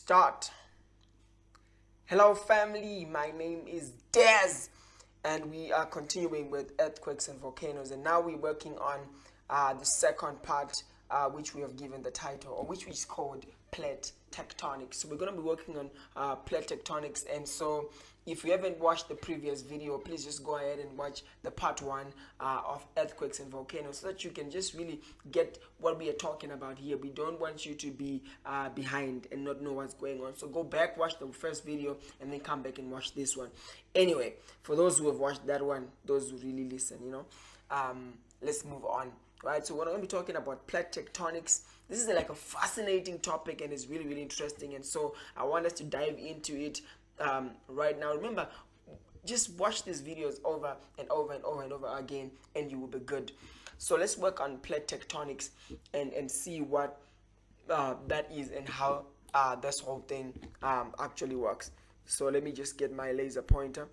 Start. Hello family, my name is Des and we are continuing with earthquakes and volcanoes, and now we're working on the second part, which we have given the title, or which is called plate tectonics. So we're going to be working on plate tectonics, and so if you haven't watched the previous video, please just go ahead and watch the part one of earthquakes and volcanoes, so that you can just really get what we are talking about here. We don't want you to be behind and not know what's going on. So go back, watch the first video, and then come back and watch this one. Anyway, for those who have watched that one, those who really listen, let's move on. Right, so we're going to be talking about plate tectonics. This is like a fascinating topic, and it's really interesting, and so I want us to dive into it right now. Remember, just watch these videos over and over and over and over again, and you will be good. So let's work on plate tectonics and see what that is and how this whole thing actually works. So let me just get my laser pointer.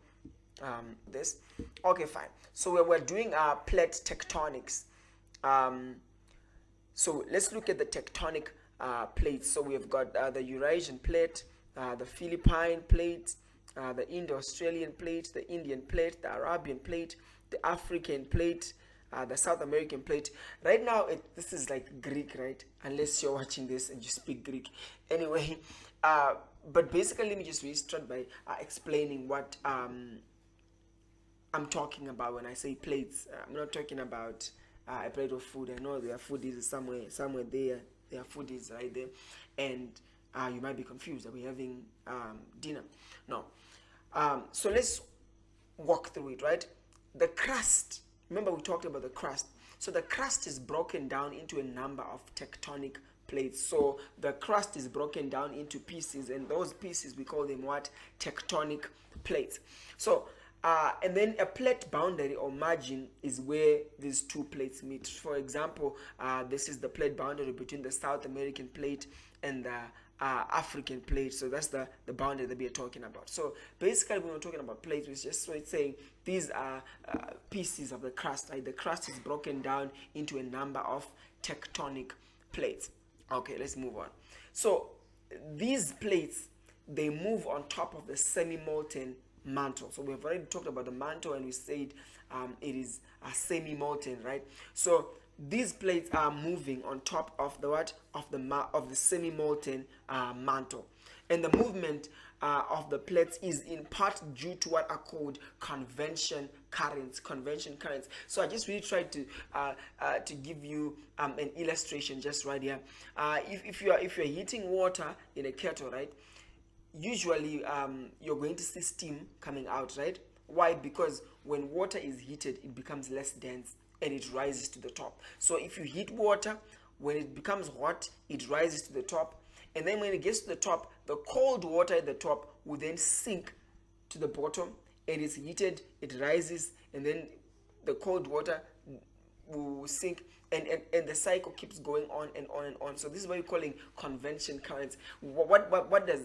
This. Okay, fine. So we're doing plate tectonics. So let's look at the tectonic plates. So we've got the Eurasian plate, the Philippine plate, the Indo-Australian plate, the Indian plate, the Arabian plate, the African plate, the South American plate. Right now, this is like Greek, right? Unless you're watching this and you speak Greek. Anyway, but basically, let me just start by explaining what I'm talking about when I say plates. I'm not talking about a plate of food. I know their food is somewhere there. Their food is right there, and you might be confused. Are we having dinner? No. So let's walk through it. Right, the crust. Remember, we talked about the crust. So the crust is broken down into a number of tectonic plates. So the crust is broken down into pieces, and those pieces we call them what? Tectonic plates. So and then a plate boundary or margin is where these two plates meet. For example, this is the plate boundary between the South American plate and the African plate. So that's the boundary that we are talking about. So basically, when we're talking about plates, it's saying these are pieces of the crust. Right? The crust is broken down into a number of tectonic plates. Okay, let's move on. So these plates, they move on top of the semi-molten mantle. So we've already talked about the mantle, and we said it is a semi-molten, right? So these plates are moving on top of the what? Of the semi-molten mantle, and the movement of the plates is in part due to what are called convection currents. So I just really tried to give you an illustration just right here. If you're heating water in a kettle, right? Usually you're going to see steam coming out, right? Why? Because when water is heated, it becomes less dense and it rises to the top. So if you heat water, when it becomes hot, it rises to the top, and then when it gets to the top, the cold water at the top will then sink to the bottom, and it's heated, it rises, and then the cold water will sink, and the cycle keeps going on and on and on. So this is what we're calling convection currents. What does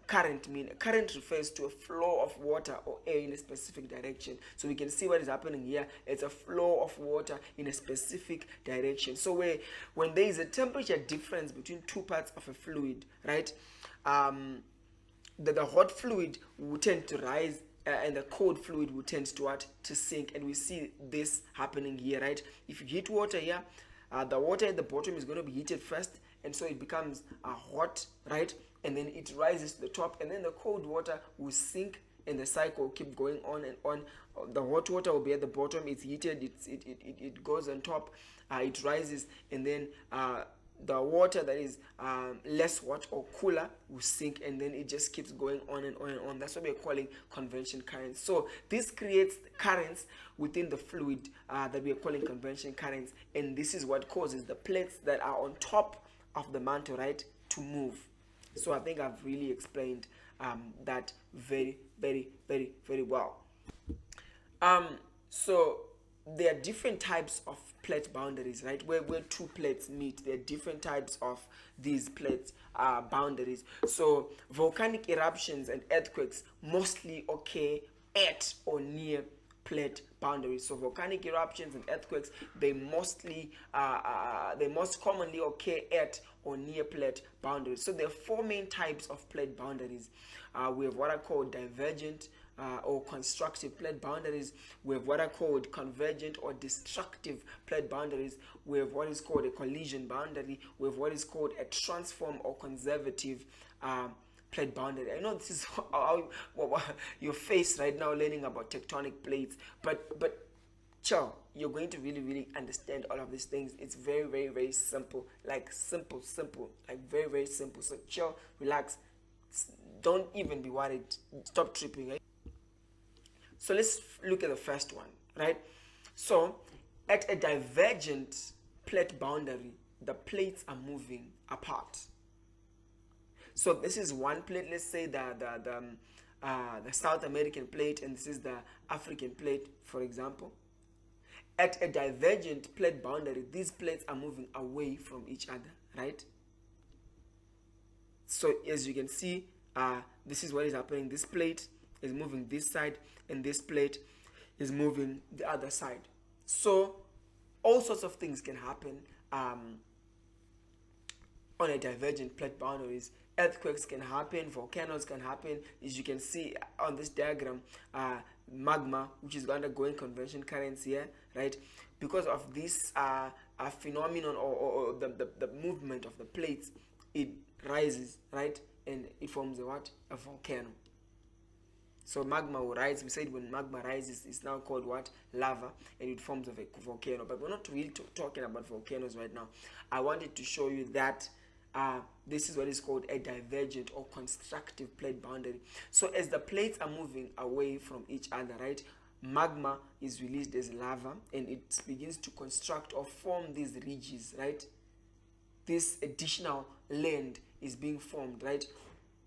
current mean? Current refers to a flow of water or air in a specific direction. So we can see what is happening here. It's a flow of water in a specific direction. So when there is a temperature difference between two parts of a fluid, right, the hot fluid will tend to rise, and the cold fluid will tend to what? To sink. And we see this happening here, right? If you heat water here, the water at the bottom is going to be heated first, and so it becomes hot, right? And then it rises to the top, and then the cold water will sink, and the cycle will keep going on and on. The hot water will be at the bottom, it's heated, it goes on top, it rises, and then the water that is less hot or cooler will sink, and then it just keeps going on and on and on. That's what we're calling convection currents. So this creates currents within the fluid that we are calling convection currents, and this is what causes the plates that are on top of the mantle, right, to move. So I think I've really explained that very well. So there are different types of plate boundaries, right? Where two plates meet, there are different types of these plate boundaries. So volcanic eruptions and earthquakes mostly occur at or near plate boundaries. So volcanic eruptions and earthquakes, they most commonly occur at or near plate boundaries. So there are four main types of plate boundaries. We have what are called divergent or constructive plate boundaries. We have what are called convergent or destructive plate boundaries. We have what is called a collision boundary. We have what is called a transform or conservative plate boundary. I know this is how your face right now learning about tectonic plates, but chill, you're going to really understand all of these things. It's very simple, like simple, like very simple. So chill, relax, don't even be worried, stop tripping, right? So let's look at the first one, right? So at a divergent plate boundary, the plates are moving apart. So this is one plate. Let's say the South American plate, and this is the African plate, for example. At a divergent plate boundary, these plates are moving away from each other, right? So as you can see, this is what is happening. This plate is moving this side, and this plate is moving the other side. So all sorts of things can happen on a divergent plate boundaries. Earthquakes can happen, volcanoes can happen. As you can see on this diagram, magma, which is undergoing convection currents here, right? Because of this phenomenon or the movement of the plates, it rises, right? And it forms a volcano. So magma will rise. We said when magma rises, it's now called what? Lava, and it forms of a volcano. But we're not really talking about volcanoes right now. I wanted to show you that this is what is called a divergent or constructive plate boundary. So as the plates are moving away from each other, right, magma is released as lava, and it begins to construct or form these ridges, right? This additional land is being formed, right?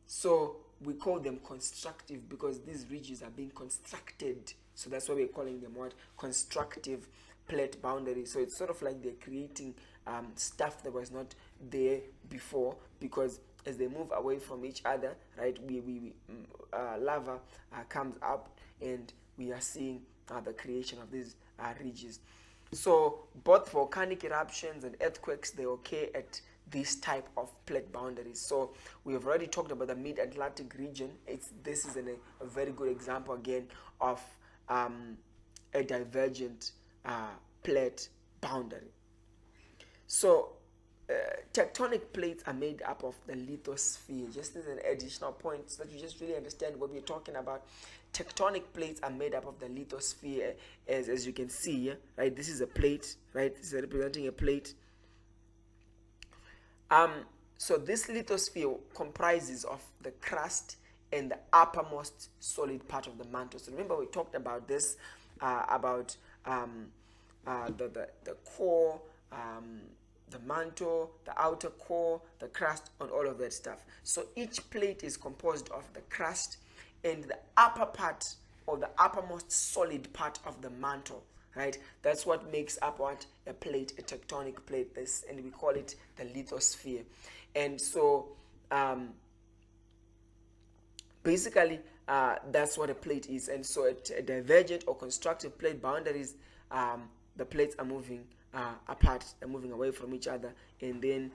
So we call them constructive because these ridges are being constructed. So that's why we're calling them what? Constructive plate boundary. So it's sort of like they're creating stuff that was not there before, because as they move away from each other, right, lava comes up, and we are seeing the creation of these ridges. So both volcanic eruptions and earthquakes, they occur at this type of plate boundaries. So we have already talked about the mid-Atlantic region. This is a very good example again of a divergent plate boundary. So tectonic plates are made up of the lithosphere. Just as an additional point, so that you just really understand what we're talking about. Tectonic plates are made up of the lithosphere, as you can see, right? This is a plate, right? This is representing a plate. So this lithosphere comprises of the crust and the uppermost solid part of the mantle. So remember we talked about this, about the core, the mantle, the outer core, the crust, and all of that stuff. So each plate is composed of the crust and the upper part, or the uppermost solid part of the mantle, right? That's what makes up what? A plate, a tectonic plate, this, and we call it the lithosphere. And so basically that's what a plate is. And so at a divergent or constructive plate boundaries, the plates are moving apart, they're moving away from each other, and then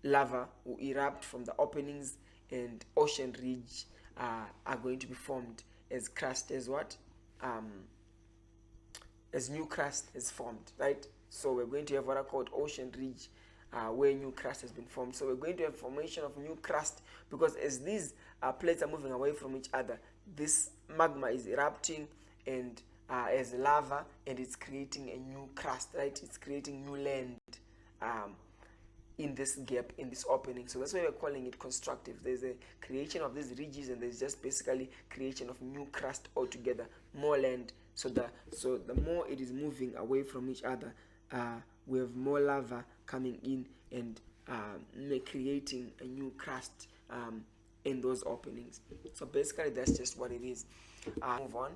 lava will erupt from the openings, and ocean ridge are going to be formed as crust, as what? As new crust is formed, right? So we're going to have what are called ocean ridge, where new crust has been formed. So we're going to have formation of new crust, because as these plates are moving away from each other, this magma is erupting and as lava, and it's creating a new crust, right? It's creating new land in this gap, in this opening. So that's why we're calling it constructive. There's a creation of these ridges, and there's just basically creation of new crust altogether, more land. So the more it is moving away from each other, we have more lava coming in and creating a new crust in those openings. So basically that's just what it is. Move on.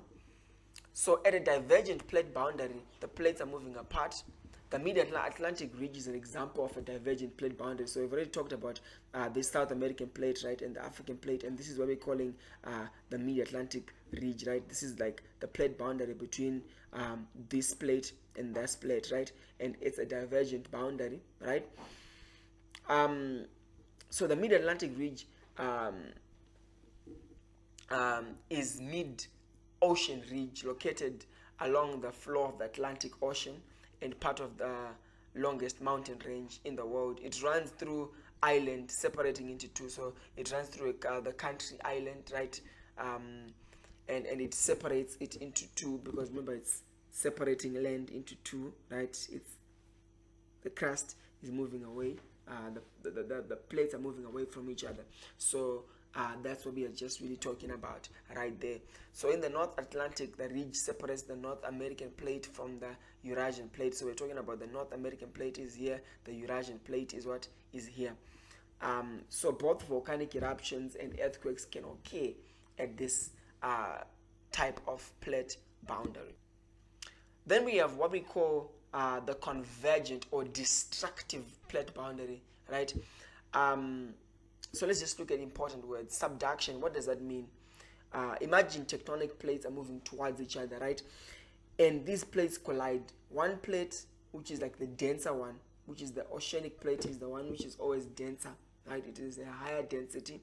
So at a divergent plate boundary, the plates are moving apart. The Mid-Atlantic Ridge is an example of a divergent plate boundary. So we've already talked about the South American plate, right, and the African plate, and this is what we're calling the Mid-Atlantic Ridge, right? This is like the plate boundary between this plate and this plate, right? And it's a divergent boundary, right? So the Mid-Atlantic Ridge is mid-ocean ridge located along the floor of the Atlantic Ocean and part of the longest mountain range in the world. It runs through island separating into two. So it runs through the country island, right? And it separates it into two, because remember, it's separating land into two, right? It's the crust is moving away, the plates are moving away from each other. So that's what we are just really talking about right there. So in the North Atlantic, the ridge separates the North American plate from the Eurasian plate. So we're talking about the North American plate is here, the Eurasian plate is what is here. So both volcanic eruptions and earthquakes can occur at this type of plate boundary. Then we have what we call the convergent or destructive plate boundary, right? So let's just look at important words. Subduction, what does that mean? Imagine tectonic plates are moving towards each other, right? And these plates collide. One plate, which is like the denser one, which is the oceanic plate, is the one which is always denser, right? It is a higher density.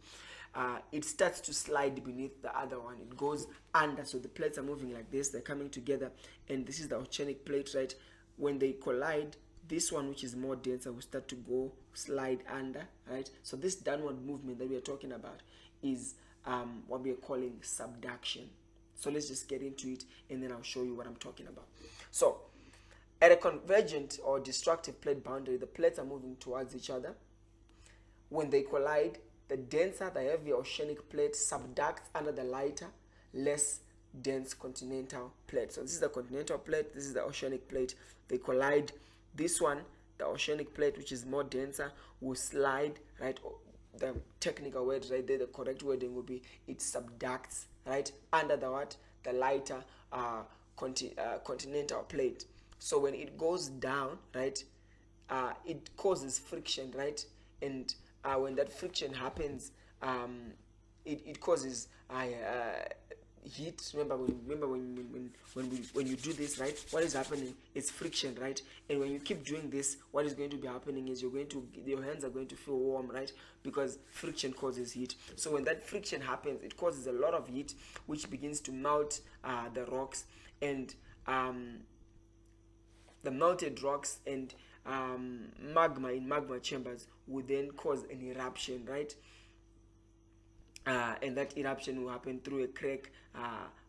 It starts to slide beneath the other one. It goes under. So the plates are moving like this. They're coming together. And this is the oceanic plate, right? When they collide, this one, which is more denser, will start to go slide under, right? So this downward movement that we are talking about is what we are calling subduction. So let's just get into it, and then I'll show you what I'm talking about. So at a convergent or destructive plate boundary, the plates are moving towards each other. When they collide, the denser, the heavier oceanic plate subducts under the lighter, less dense continental plate. So this is the continental plate, this is the oceanic plate. They collide. This one, the oceanic plate, which is more denser, will slide, right? The technical word right there, the correct wording will be it subducts, right, under the what? The lighter continental plate. So when it goes down, right, it causes friction, right? And when that friction happens, it causes heat. Remember when you do this, right, what is happening? It's friction, right? And when you keep doing this, what is going to be happening is your hands are going to feel warm, right? Because friction causes heat. So when that friction happens, it causes a lot of heat, which begins to melt the rocks, and the melted rocks and magma in magma chambers would then cause an eruption, right? And that eruption will happen through a crack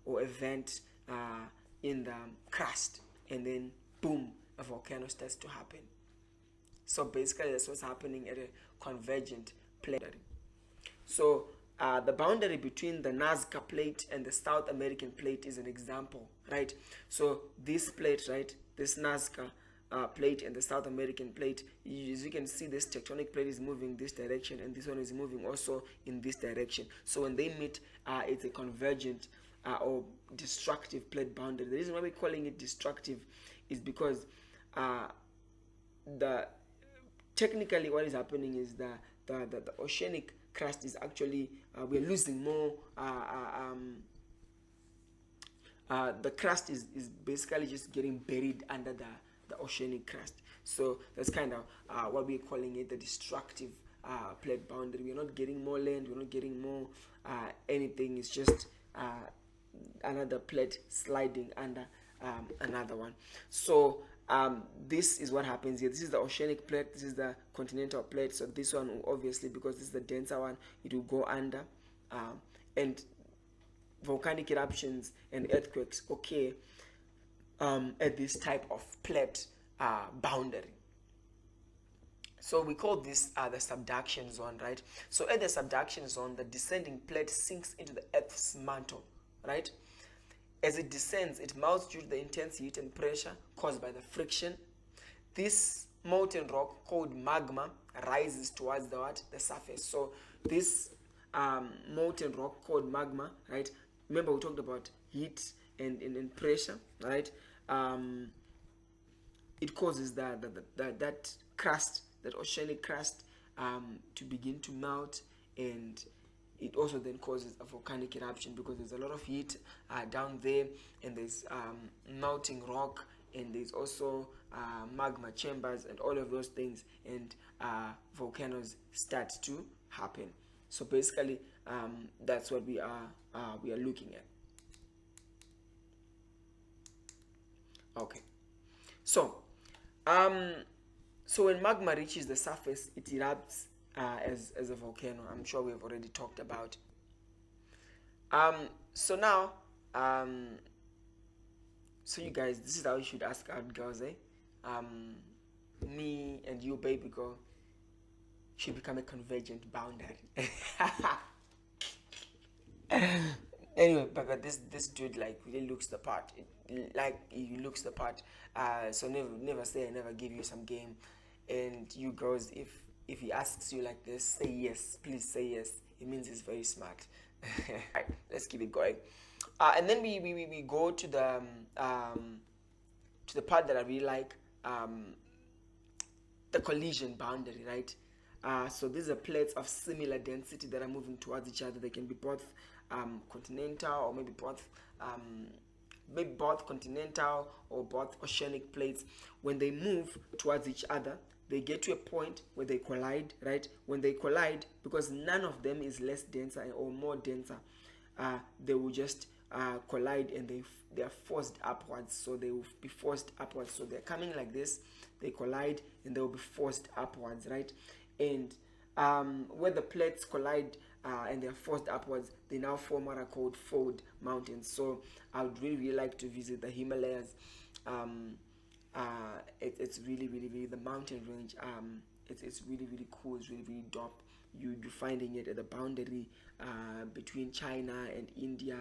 or a vent in the crust, and then boom, a volcano starts to happen. So basically that's what's happening at a convergent plate. So the boundary between the Nazca plate and the South American plate is an example, right? So this plate, right, this Nazca plate and the South American plate, as you can see, this tectonic plate is moving this direction, and this one is moving also in this direction. So when they meet, it's a convergent or destructive plate boundary. The reason why we're calling it destructive is because technically what is happening is the oceanic crust is actually we're losing more. The crust is basically just getting buried under the oceanic crust. So that's kind of what we're calling it, the destructive plate boundary. We're not getting more land, we're not getting more anything. It's just another plate sliding under another one. So this is what happens here. This is the oceanic plate, this is the continental plate. So this one will obviously, because this is the denser one, it will go under, and volcanic eruptions and earthquakes occur at this type of plate boundary. So we call this the subduction zone, right? So at the subduction zone, the descending plate sinks into the Earth's mantle, right? As it descends, it melts due to the intense heat and pressure caused by the friction. This molten rock called magma rises towards the surface. So this molten rock called magma, right? Remember we talked about heat and pressure, right? it causes that crust, that oceanic crust, to begin to melt, and it also then causes a volcanic eruption because there's a lot of heat down there, and there's melting rock, and there's also magma chambers and all of those things, and volcanoes start to happen. So basically, that's what we are looking at. Okay, so so when magma reaches the surface, it erupts as a volcano. I'm sure we have already talked about. So now, so you guys, this is how you should ask out girls, eh? Me and you, baby girl, should become a convergent boundary. Anyway, but this dude like really looks the part. Like he looks the part. So never say I never give you some game. And you girls, if he asks you like this, say yes. Please say yes. It means he's very smart. Right, let's keep it going. And then we go to the part that I really like, the collision boundary, right? So these are plates of similar density that are moving towards each other. They can be both continental, or maybe both continental or both oceanic plates. When they move towards each other, they get to a point where they collide, right? When they collide, because none of them is less denser or more denser, they will just collide, and they are forced upwards. So they will be forced upwards. So they're coming like this, they collide, and they will be forced upwards, right? And when the plates collide and they are forced upwards, they now form what are called fold mountains. So I would really like to visit the Himalayas. It's really the mountain range. It's really cool. It's really dope. You're finding it at the boundary between China and India,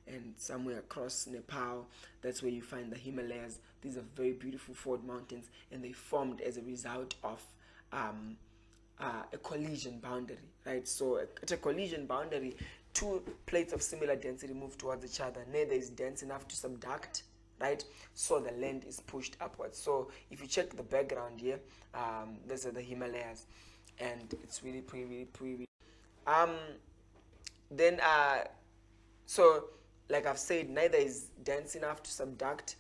and somewhere across Nepal. That's where you find the Himalayas. These are very beautiful fold mountains, and they formed as a result of a collision boundary, right? So at a collision boundary, two plates of similar density move towards each other. Neither is dense enough to subduct, right? So the land is pushed upwards. So if you check the background here, these are the Himalayas, and it's really pretty. Then so like I've said, neither is dense enough to subduct.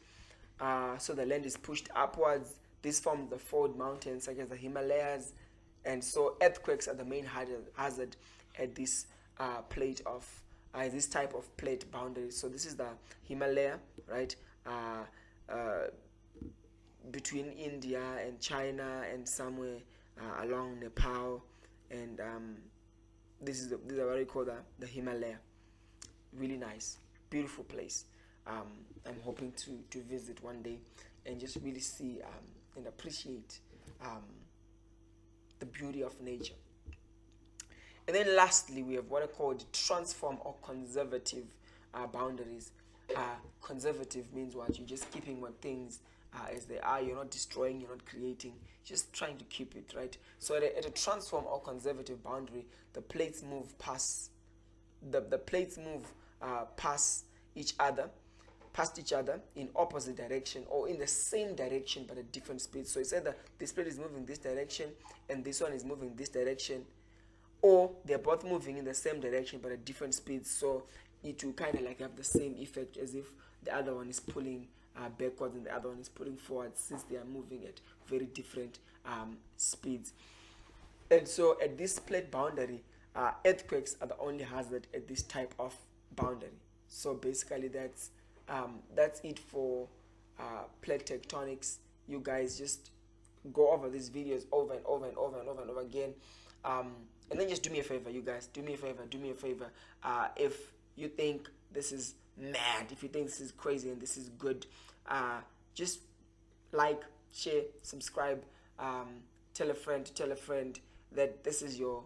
So the land is pushed upwards. This forms the fold mountains, such as the Himalayas, and so earthquakes are the main hazard at this plate of this type of plate boundary. So this is the Himalaya, right? Between India and China, and somewhere along Nepal, and this is what we call the Himalaya. Really nice, beautiful place. I'm hoping to visit one day and just really see and appreciate the beauty of nature. And then lastly, we have what are called transform or conservative boundaries. Conservative means what? You're just keeping what things as they are. You're not destroying, you're not creating, just trying to keep it, right? So at a transform or conservative boundary, the plates move past past each other in opposite direction, or in the same direction but at different speeds. So it's either this plate is moving this direction and this one is moving this direction, or they're both moving in the same direction but at different speeds. So it will kind of like have the same effect as if the other one is pulling backwards and the other one is pulling forwards, since they are moving at very different speeds. And so at this plate boundary, earthquakes are the only hazard at this type of boundary. So basically that's it for plate tectonics. You guys just go over these videos over and over again, and then just do me a favor, you guys. Do me a favor. If you think this is mad, if you think this is crazy and this is good, just like, share, subscribe, tell a friend that this is your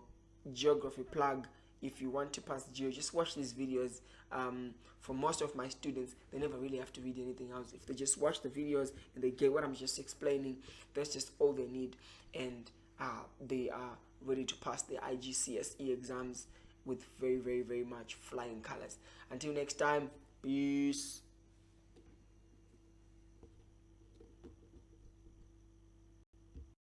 geography plug. If you want to pass geo, just watch these videos. For most of my students, they never really have to read anything else. If they just watch the videos and they get what I'm just explaining, that's just all they need, and they are ready to pass their IGCSE exams with very much flying colors. Until next time, peace.